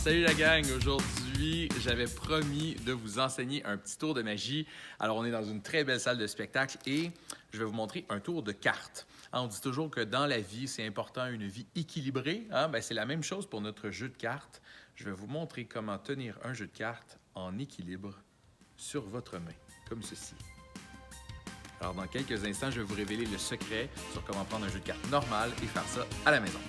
Salut la gang! Aujourd'hui, j'avais promis de vous enseigner un petit tour de magie. Alors, on est dans une très belle salle de spectacle et je vais vous montrer un tour de cartes. On dit toujours que dans la vie, c'est important une vie équilibrée. C'est la même chose pour notre jeu de cartes. Je vais vous montrer comment tenir un jeu de cartes en équilibre sur votre main, comme ceci. Alors, dans quelques instants, je vais vous révéler le secret sur comment prendre un jeu de cartes normal et faire ça à la maison.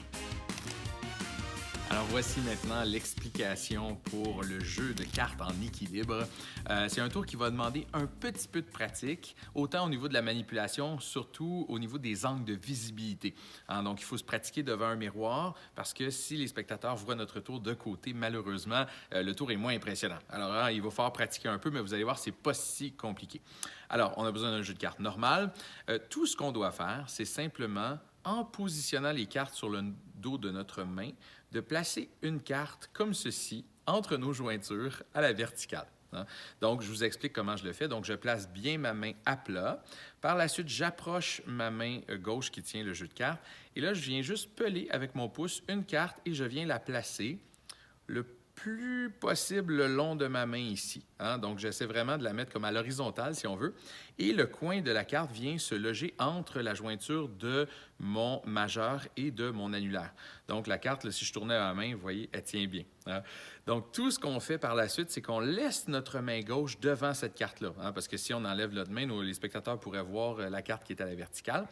Alors voici maintenant l'explication pour le jeu de cartes en équilibre. C'est un tour qui va demander un petit peu de pratique, autant au niveau de la manipulation, surtout au niveau des angles de visibilité. Donc il faut se pratiquer devant un miroir parce que si les spectateurs voient notre tour de côté, malheureusement, le tour est moins impressionnant. Alors il va falloir pratiquer un peu, mais vous allez voir, c'est pas si compliqué. Alors on a besoin d'un jeu de cartes normal. Tout ce qu'on doit faire, c'est simplement, en positionnant les cartes sur le dos de notre main, de placer une carte comme ceci entre nos jointures à la verticale. Donc, je vous explique comment je le fais. Donc, je place bien ma main à plat. Par la suite, j'approche ma main gauche qui tient le jeu de cartes. Et là, je viens juste peler avec mon pouce une carte et je viens la placer le plus possible le long de ma main ici. Donc, j'essaie vraiment de la mettre comme à l'horizontale, si on veut. Et le coin de la carte vient se loger entre la jointure de mon majeur et de mon annulaire. Donc, la carte, là, si je tournais à ma main, vous voyez, elle tient bien. Donc, tout ce qu'on fait par la suite, c'est qu'on laisse notre main gauche devant cette carte-là. Parce que si on enlève notre main, les spectateurs pourraient voir la carte qui est à la verticale.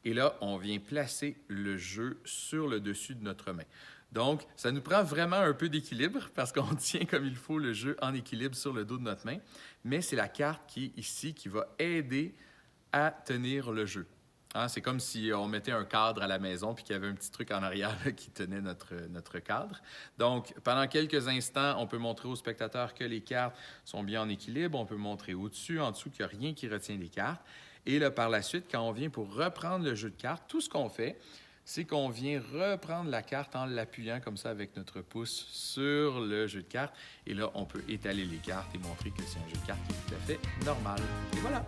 Et là, on vient placer le jeu sur le dessus de notre main. Donc, ça nous prend vraiment un peu d'équilibre parce qu'on tient comme il faut le jeu en équilibre sur le dos de notre main, mais c'est la carte qui est ici qui va aider à tenir le jeu. C'est comme si on mettait un cadre à la maison puis qu'il y avait un petit truc en arrière qui tenait notre cadre. Donc, pendant quelques instants, on peut montrer aux spectateurs que les cartes sont bien en équilibre. On peut montrer au-dessus, en dessous, qu'il n'y a rien qui retient les cartes. Et là, par la suite, quand on vient pour reprendre le jeu de cartes, tout ce qu'on fait, c'est qu'on vient reprendre la carte en l'appuyant comme ça avec notre pouce sur le jeu de cartes. Et là, on peut étaler les cartes et montrer que c'est un jeu de cartes qui est tout à fait normal. Et voilà!